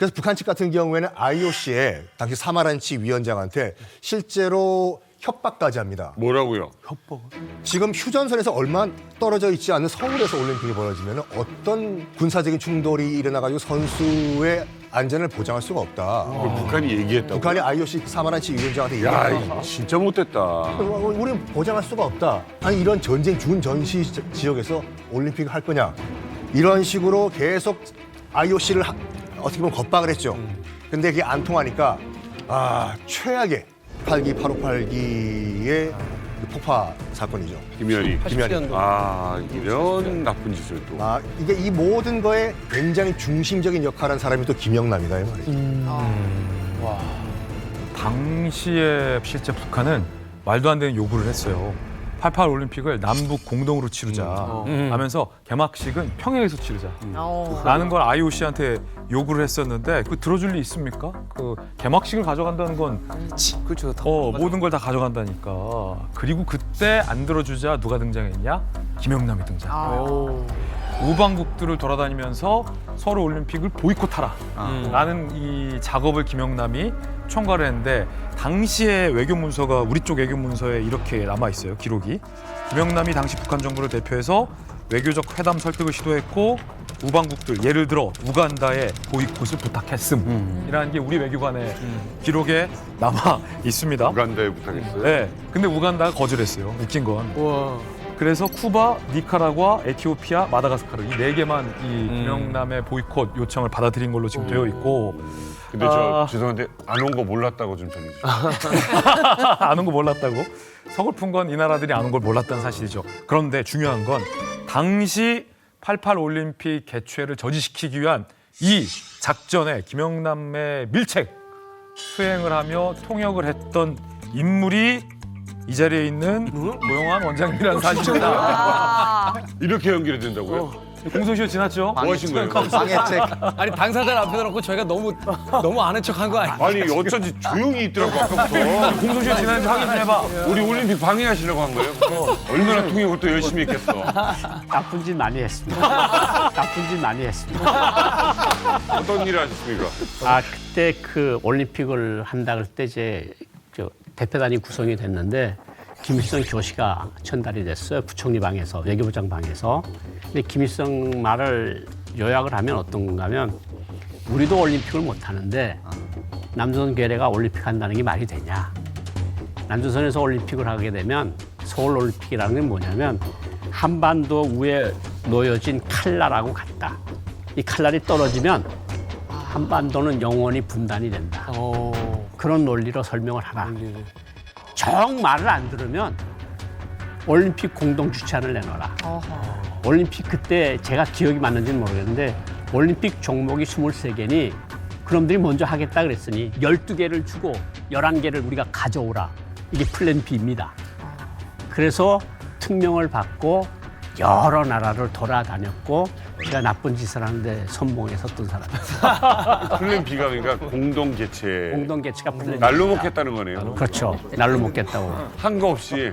그래서 북한 측 같은 경우에는 IOC의 당시 사마란치 위원장한테 실제로 협박까지 합니다. 뭐라고요? 지금 휴전선에서 얼마 떨어져 있지 않은 서울에서 올림픽이 벌어지면 어떤 군사적인 충돌이 일어나가지고 선수의 안전을 보장할 수가 없다. 그걸 북한이 얘기했다고. 북한이 IOC 사마란치 위원장한테 야, 얘기했거든요. 이거 진짜 못됐다. 우리는 보장할 수가 없다. 아니 이런 전쟁 준전시 지역에서 올림픽을 할 거냐. 이런 식으로 계속 IOC를 어떻게 보면 겁박을 했죠. 근데 그게 안 통하니까 최악의 8기 858기의 폭파 사건이죠. 김현희. 김현희. 이런 나쁜 짓을 또. 이게 이 모든 거에 굉장히 중심적인 역할을 한 사람이 또 김영남이다 이 말이죠. 당시에 실제 북한은 말도 안 되는 요구를 했어요. 88 올림픽을 남북 공동으로 치르자 하면서 개막식은 평양에서 치르자 라는 걸 IOC한테 요구를 했었는데 그 들어줄 리 있습니까? 그 개막식을 가져간다는 건 그렇죠. 모든 걸 다 가져간다니까. 그리고 그때 안 들어주자 누가 등장했냐? 김영남이 등장. 우방국들을 돌아다니면서 서울 올림픽을 보이콧하라 라는 이 작업을 김영남이 총괄을 했는데 당시에 외교문서가 우리 쪽 외교문서에 이렇게 남아있어요. 기록이. 김영남이 당시 북한 정부를 대표해서 외교적 회담 설득을 시도했고 우방국들 예를 들어 우간다에 보이콧을 부탁했음 이라는 게 우리 외교관의 기록에 남아 있습니다. 우간다에 부탁했어요? 네. 근데 우간다가 거절했어요. 웃긴 건. 그래서 쿠바, 니카라과, 에티오피아, 마다가스카르 이 네 개만 이 김영남의 보이콧 요청을 받아들인 걸로 지금 되어 있고. 근데 저 죄송한데 안 온 거 몰랐다고 좀 전해주세요. 안 온 거 몰랐다고? 서글픈 건 이 나라들이 안 온 걸 몰랐다는 사실이죠. 그런데 중요한 건 당시 88 올림픽 개최를 저지시키기 위한 이 작전에 김영남의 밀책 수행을 하며 통역을 했던 인물이 이 자리에 있는 고용환 원장님이라는 사실입니다. 이렇게 연결이 된다고요? 공소시효 지났죠? 뭐 하신 거예요? 방해책. 아니 당사자를 앞에다 놓고 저희가 너무 아는 척한 거 아니에요? 아니 어쩐지 조용히 있더라고 아까부터. 공소시효 지났는지 확인 좀 해봐. 우리 올림픽 방해하시려고 한 거예요? 얼마나 통역을 또 열심히 했겠어. 나쁜 짓 많이 했습니다. 나쁜 짓 많이 했습니다. 어떤 일을 하셨습니까? 그때 그 올림픽을 한다 그럴 때 이제 대표단이 구성이 됐는데 김일성 교시가 전달이 됐어요. 부총리 방에서, 외교부장 방에서. 근데 김일성 말을 요약을 하면 어떤 건가 하면 우리도 올림픽을 못 하는데 남조선 괴뢰가 올림픽 한다는 게 말이 되냐. 남조선에서 올림픽을 하게 되면 서울 올림픽이라는 게 뭐냐면 한반도 위에 놓여진 칼날하고 같다. 이 칼날이 떨어지면 한반도는 영원히 분단이 된다. 그런 논리로 설명을 하라. 정 말을 안 들으면 올림픽 공동 주최안을 내놔라. 올림픽 그때 제가 기억이 맞는지는 모르겠는데 올림픽 종목이 23개니 그놈들이 먼저 하겠다 그랬으니 12개를 주고 11개를 우리가 가져오라. 이게 플랜 B입니다. 그래서 특명을 받고 여러 나라를 돌아다녔고 제가 나쁜 짓을 하는데 선봉에 섰던 사람이에요. 플랜 B가 그러니까 공동 개최. 공동 개최가 플랜 날로 B입니다. 먹겠다는 거네요. 그렇죠. 날로 먹겠다고. 한 거 없이.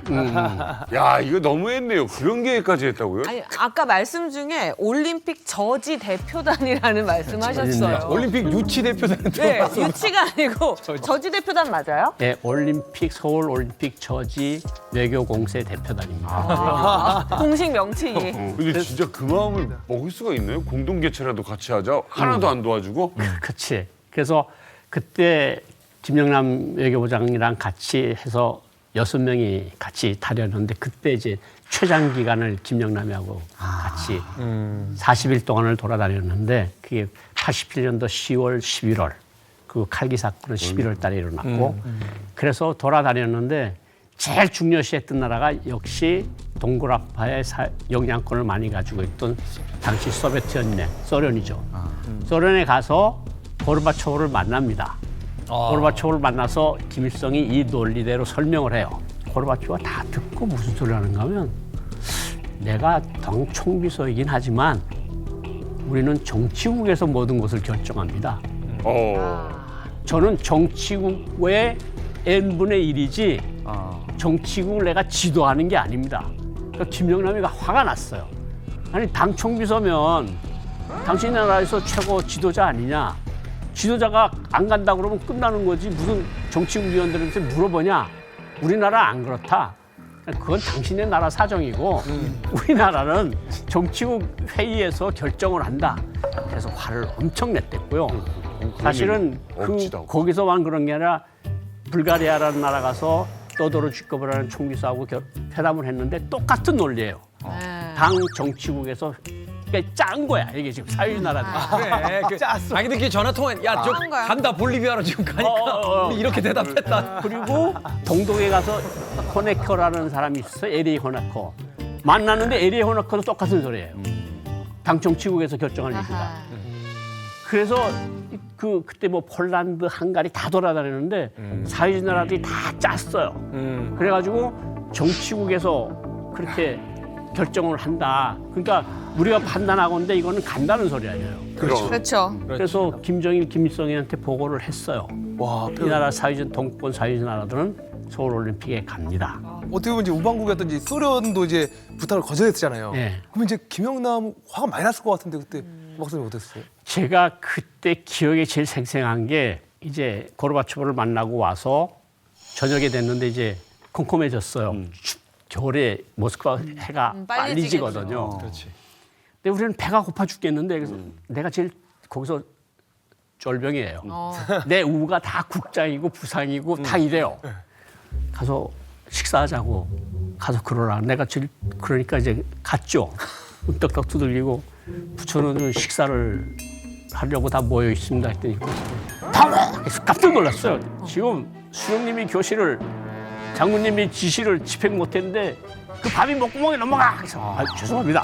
야 이거 너무했네요. 그런 계획까지 했다고요? 아니 아까 말씀 중에 올림픽 저지 대표단이라는 말씀하셨어요. 올림픽 유치 대표단. 네, 유치가 아니고 저지 대표단 맞아요? 네, 올림픽 서울 올림픽 저지 외교공세 대표단입니다. 공식 명칭이. 근데 진짜 그 마음을 먹을 수가 있나요? 공동 개최라도 같이 하자. 하나도 안 도와주고. 그렇지. 그래서 그때 김영남 외교부장이랑 같이 해서 6명이 같이 타려는데 그때 이제 최장 기간을 김영남하고 같이 40일 동안을 돌아다녔는데 그게 87년도 10월, 11월 그 칼기 사건은 11월 달에 일어났고 그래서 돌아다녔는데 제일 중요시했던 나라가 역시 동굴아파의 영향권을 많이 가지고 있던 당시 소비에트 연맹, 소련이죠. 소련에 가서 고르바초프를 만납니다. 고르바초프를 만나서 김일성이 이 논리대로 설명을 해요. 고르바초프가 다 듣고 무슨 소리를 하는가 하면 내가 당 총비서이긴 하지만 우리는 정치국에서 모든 것을 결정합니다. 저는 정치국의 n분의 1이지 정치국을 내가 지도하는 게 아닙니다. 그러니까 김영남이가 화가 났어요. 아니 당 총비서면 당신 나라에서 최고 지도자 아니냐. 지도자가 안 간다 그러면 끝나는 거지. 무슨 정치국위원들한테 물어보냐? 우리나라 안 그렇다. 그건 당신의 나라 사정이고 우리나라는 정치국 회의에서 결정을 한다. 그래서 화를 엄청 냈댔고요. 사실은 억지다. 거기서만 그런 게 아니라 불가리아라는 나라 가서 또도로 주커브라는 총리수하고 회담을 했는데 똑같은 논리예요. 당 정치국에서 그러니까 짠 거야. 이게 지금 사회주의 나라들. 그래. 아니 근데 그 전화 통화 야저 짠 거야. 간다 볼리비아로 지금 가니까 우리 이렇게 대답했다. 그리고 동독에 가서 호네커라는 사람이 있어요. 에리 호네커. 만났는데 에리 호네커도 똑같은 소리예요. 당 정치국에서 결정할 얘기다. 그래서 그때 뭐 폴란드, 헝가리 다 돌아다녔는데 사회주의 나라들이 다 짰어요. 그래가지고 정치국에서 그렇게 결정을 한다. 그러니까 우리가 판단하건데 이거는 간다는 소리 아니에요. 그렇죠. 그래서 김정일, 김일성한테 보고를 했어요. 와, 이 나라 사회주의 동권 사회주의 나라들은 서울 올림픽에 갑니다. 어떻게 보면 이제 우방국이었던 이제 소련도 이제 부탁을 거절했잖아요. 네. 그럼 이제 김영남 화가 많이 났을 것 같은데 그때 박사님 어땠어요? 제가 그때 기억에 제일 생생한 게 이제 고르바초프를 만나고 와서 저녁에 됐는데 이제 컴컴해졌어요. 겨울에 모스크바 해가 빨리 빨리 지게 지거든요. 근데 우리는 배가 고파 죽겠는데 그래서 내가 제일 거기서 쫄병이에요. 내 우가 다 국장이고 부상이고 다 이래요. 가서 식사하자고 가서 그러라. 내가 제일 그러니까 이제 갔죠. 떡떡 두들기고 부처는 식사를 하려고 다 모여 있습니다 했더니 다 깜짝 놀랐어요. 지금 수령님이 교실을 장군님이 지시를 집행 못했는데 그 밥이 목구멍에 넘어가. 그래서 죄송합니다.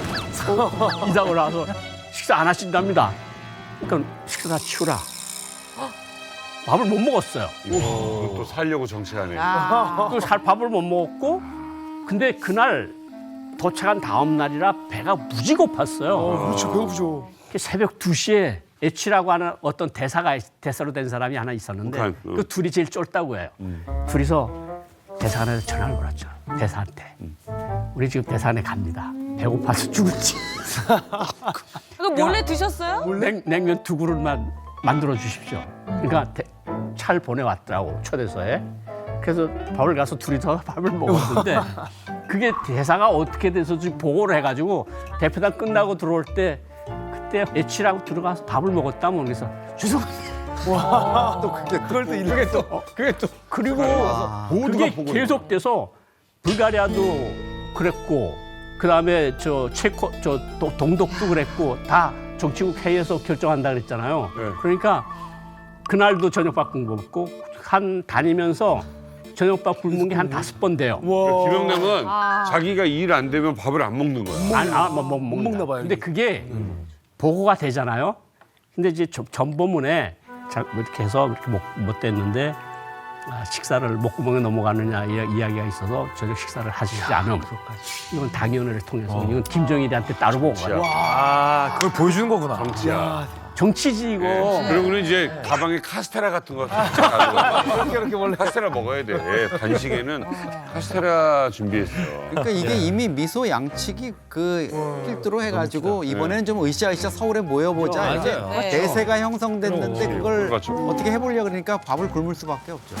이사고 나서 식사 안 하신답니다. 그러니까 식사 다 치우라. 밥을 못 먹었어요. 또 살려고 정치하네. 또 밥을 못 먹었고 근데 그날 도착한 다음 날이라 배가 무지 고팠어요. 그렇죠, 배고프죠. 새벽 2시에 에치라고 하는 어떤 대사로 된 사람이 하나 있었는데 북한, 그 둘이 제일 쫄다고 해요. 둘이서 대사관에서 전화를 걸었죠. 대사한테. 우리 지금 대사관에 갑니다. 배고파서 죽을지. 이거 몰래 드셨어요? 냉면 2그릇만 만들어 주십시오. 그러니까 차를 보내왔더라고 초대서에. 그래서 밥을 가서 둘이서 밥을 먹었는데 그게 대사가 어떻게 돼서 지금 보고를 해가지고 대표단 끝나고 들어올 때 그때 에치라고 들어가서 밥을 먹었다면 그래서 죄송합니다. 또 그걸 또 그게 또 그리고 그게 계속돼서 불가리아도 그랬고 그다음에 저 체코 저 동독도 그랬고 다 정치국 회의에서 결정한다 그랬잖아요. 네. 그러니까 그날도 저녁밥 굶었고 한 다니면서 저녁밥 굶은 게 한 5번 돼요. 김영남은 자기가 일 안 되면 밥을 안 먹는 거야. 못 먹나 봐요. 근데 그게 보고가 되잖아요. 근데 이제 전보문에 이렇게 해서 이렇게 못 됐는데 식사를 목구멍에 넘어가느냐 이야기가 있어서 저녁 식사를 하시지 않으면 이건 당위원회를 통해서 이건 김정일한테 따로 보고요. 그걸 보여주는 거구나. 정치야. 정치지 이거. 그리고는 이제 가방에 카스테라 같은 거 가져가. 이렇게 원래 카스테라 먹어야 돼. 간식에는 카스테라 준비했어. 그러니까 이게 이미 미소 양측이 그 필두로 해가지고 이번에는 좀 으쌰으쌰 서울에 모여보자 이제 네. 대세가 형성됐는데 그걸 그렇죠. 어떻게 해보려고 그러니까 밥을 굶을 수밖에 없죠.